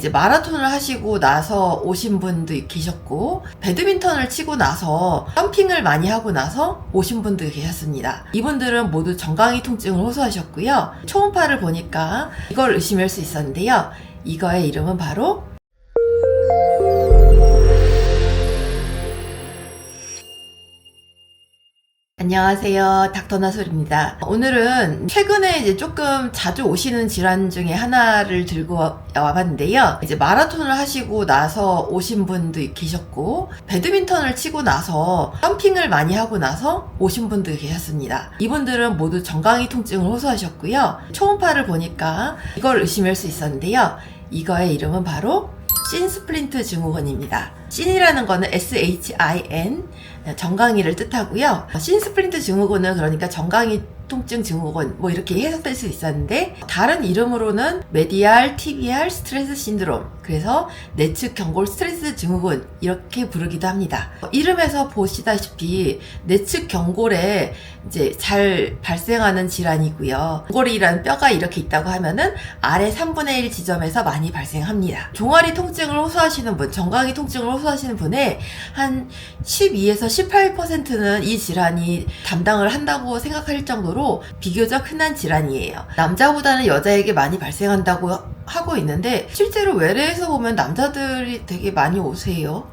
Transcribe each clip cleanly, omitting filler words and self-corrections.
이제 마라톤을 하시고 나서 오신 분도 계셨고, 배드민턴을 치고 나서 점핑을 많이 하고 나서 오신 분도 계셨습니다. 이분들은 모두 정강이 통증을 호소하셨고요. 초음파를 보니까 이걸 의심할 수 있었는데요. 이거의 이름은 바로 안녕하세요. 닥터 나솔입니다. 오늘은 최근에 이제 조금 자주 오시는 질환 중에 하나를 들고 와봤는데요. 이제 마라톤을 하시고 나서 오신 분도 계셨고, 배드민턴을 치고 나서 점핑을 많이 하고 나서 오신 분도 계셨습니다. 이분들은 모두 정강이 통증을 호소하셨고요. 초음파를 보니까 이걸 의심할 수 있었는데요. 이거의 이름은 바로 신스플린트 증후군입니다. 신이라는 거는 SHIN, 정강이를 뜻하고요. 신스플린트 증후군은 그러니까 정강이 통증 증후군 뭐 이렇게 해석될 수 있었는데, 다른 이름으로는 메디알 TBR 스트레스 신드롬, 그래서 내측 경골 스트레스 증후군 이렇게 부르기도 합니다. 이름에서 보시다시피 내측 경골에 이제 잘 발생하는 질환이고요. 경골이라는 뼈가 이렇게 있다고 하면은 아래 3분의 1 지점에서 많이 발생합니다. 종아리 통증을 호소하시는 분, 정강이 통증을 호소하시는 분의 한 12에서 18%는 이 질환이 담당을 한다고 생각할 정도로 비교적 흔한 질환이에요. 남자보다는 여자에게 많이 발생한다고 하고 있는데, 실제로 외래에서 보면 남자들이 되게 많이 오세요.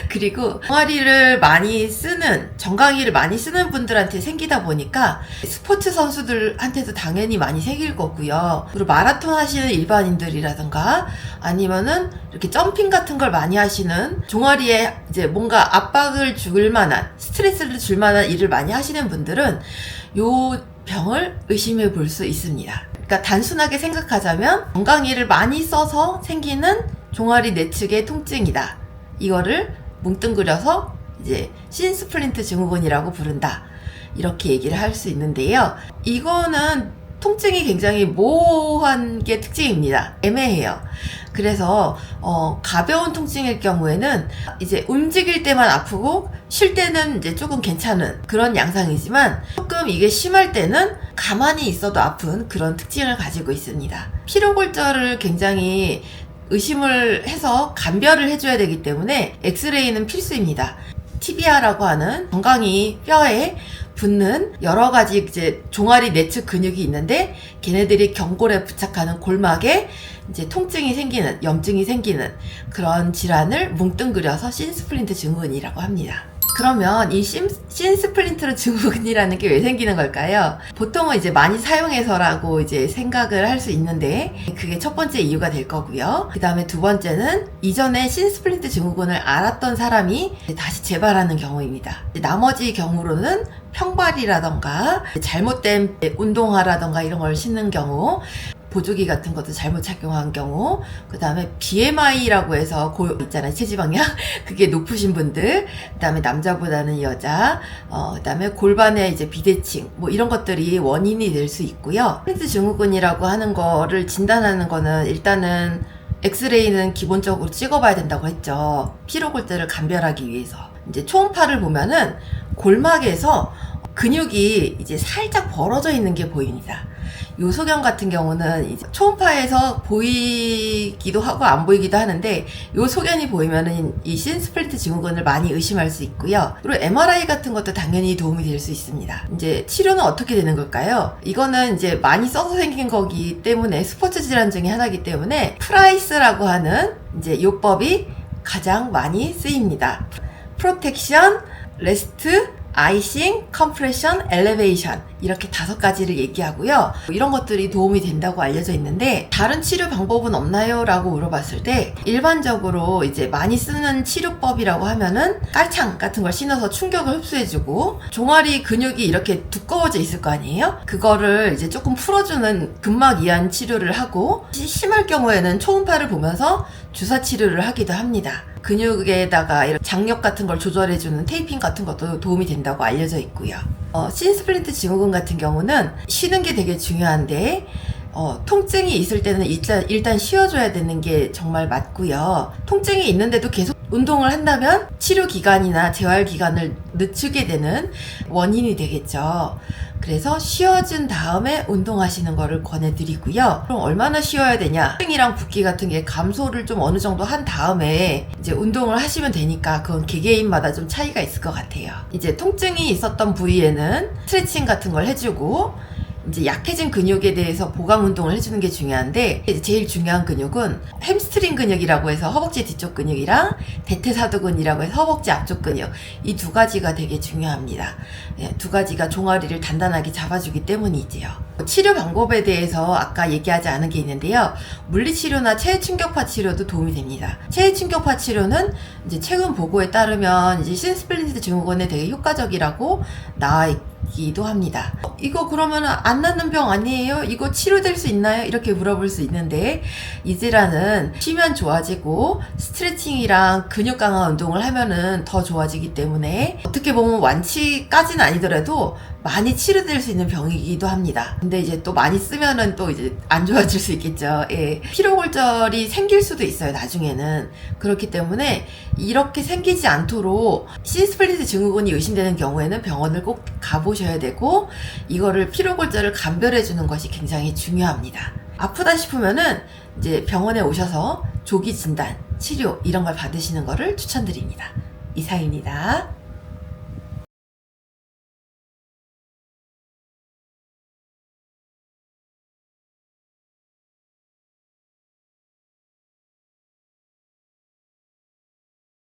그리고 종아리를 많이 쓰는, 정강이를 많이 쓰는 분들한테 생기다 보니까 스포츠 선수들한테도 당연히 많이 생길 거고요. 그리고 마라톤 하시는 일반인들이라든가 아니면은 이렇게 점핑 같은 걸 많이 하시는, 종아리에 이제 뭔가 압박을 줄 만한, 스트레스를 줄 만한 일을 많이 하시는 분들은 요 병을 의심해 볼 수 있습니다. 그러니까 단순하게 생각하자면 정강이를 많이 써서 생기는 종아리 내측의 통증이다. 이거를 뭉뚱그려서 이제 신스플린트 증후군이라고 부른다. 이렇게 얘기를 할 수 있는데요. 이거는 통증이 굉장히 모호한 게 특징입니다. 애매해요. 그래서 가벼운 통증일 경우에는 이제 움직일 때만 아프고 쉴 때는 이제 조금 괜찮은 그런 양상이지만, 조금 이게 심할 때는 가만히 있어도 아픈 그런 특징을 가지고 있습니다. 피로골절을 굉장히 의심을 해서 감별을 해줘야 되기 때문에 엑스레이는 필수입니다. TBR라고 하는 정강이 뼈에 붙는 여러 가지 이제 종아리 내측 근육이 있는데, 걔네들이 경골에 부착하는 골막에 이제 통증이 생기는, 염증이 생기는 그런 질환을 뭉뚱그려서 신스플린트 증후군이라고 합니다. 그러면 이 신스플린트 증후군이라는 게 왜 생기는 걸까요? 보통은 이제 많이 사용해서라고 이제 생각을 할 수 있는데, 그게 첫 번째 이유가 될 거고요. 그 다음에 두 번째는 이전에 신스플린트 증후군을 앓았던 사람이 다시 재발하는 경우입니다. 나머지 경우로는 평발이라던가 잘못된 운동화라던가 이런 걸 신는 경우, 보조기 같은 것도 잘못 착용한 경우, 그 다음에 BMI라고 해서 있잖아요, 체지방량. 그게 높으신 분들, 그 다음에 남자보다는 여자, 그 다음에 골반의 이제 비대칭, 뭐 이런 것들이 원인이 될 수 있고요. 스플린트 증후군이라고 하는 거를 진단하는 거는 일단은 엑스레이는 기본적으로 찍어봐야 된다고 했죠. 피로골절을 감별하기 위해서. 이제 초음파를 보면은 골막에서 근육이 이제 살짝 벌어져 있는 게 보입니다. 요 소견 같은 경우는 이제 초음파에서 보이기도 하고 안 보이기도 하는데, 요 소견이 보이면은 이 신스플린트 증후군을 많이 의심할 수 있고요. 그리고 MRI 같은 것도 당연히 도움이 될 수 있습니다. 이제 치료는 어떻게 되는 걸까요? 이거는 이제 많이 써서 생긴 거기 때문에, 스포츠 질환 중에 하나이기 때문에 프라이스라고 하는 이제 요법이 가장 많이 쓰입니다. 프로텍션, 레스트, 아이싱, 컴프레션, 엘리베이션, 이렇게 5가지를 얘기하고요. 이런 것들이 도움이 된다고 알려져 있는데, 다른 치료 방법은 없나요? 라고 물어봤을 때, 일반적으로 이제 많이 쓰는 치료법이라고 하면은 깔창 같은 걸 신어서 충격을 흡수해주고, 종아리 근육이 이렇게 두꺼워져 있을 거 아니에요? 그거를 이제 조금 풀어주는 근막 이완 치료를 하고, 심할 경우에는 초음파를 보면서 주사 치료를 하기도 합니다. 근육에다가 이런 장력 같은 걸 조절해주는 테이핑 같은 것도 도움이 된다고 알려져 있고요. 신스플린트 증후군 같은 경우는 쉬는 게 되게 중요한데, 통증이 있을 때는 일단 쉬어줘야 되는 게 정말 맞고요. 통증이 있는데도 계속 운동을 한다면 치료 기간이나 재활 기간을 늦추게 되는 원인이 되겠죠. 그래서 쉬어준 다음에 운동하시는 거를 권해드리고요. 그럼 얼마나 쉬어야 되냐? 통증이랑 붓기 같은 게 감소를 좀 어느 정도 한 다음에 이제 운동을 하시면 되니까 그건 개개인마다 좀 차이가 있을 것 같아요. 이제 통증이 있었던 부위에는 스트레칭 같은 걸 해주고 이제 약해진 근육에 대해서 보강 운동을 해주는 게 중요한데 이제 제일 중요한 근육은 햄스트링 근육이라고 해서 허벅지 뒤쪽 근육이랑 대퇴사두근이라고 해서 허벅지 앞쪽 근육 이 두 가지가 되게 중요합니다. 두 가지가 종아리를 단단하게 잡아주기 때문이지요. 치료 방법에 대해서 아까 얘기하지 않은 게 있는데요. 물리치료나 체해충격파 치료도 도움이 됩니다. 체해충격파 치료는 이제 최근 보고에 따르면 이제 신스플린트 증후군에 되게 효과적이라고 나와 있기도 합니다. 이거 그러면 안 낫는 병 아니에요? 이거 치료될 수 있나요? 이렇게 물어볼 수 있는데 이 질환은 쉬면 좋아지고 스트레칭이랑 근육 강화 운동을 하면은 더 좋아지기 때문에 어떻게 보면 완치까지는 아니더라도 많이 치료될 수 있는 병이기도 합니다. 근데 이제 또 많이 쓰면은 또 이제 안 좋아질 수 있겠죠. 예. 피로골절이 생길 수도 있어요, 나중에는. 그렇기 때문에 이렇게 생기지 않도록 시스플리트 증후군이 의심되는 경우에는 병원을 꼭 가보셔야 되고 이거를 피로골절을 감별해 주는 것이 굉장히 중요합니다. 아프다 싶으면은 이제 병원에 오셔서 조기 진단, 치료 이런 걸 받으시는 거를 추천드립니다. 이상입니다.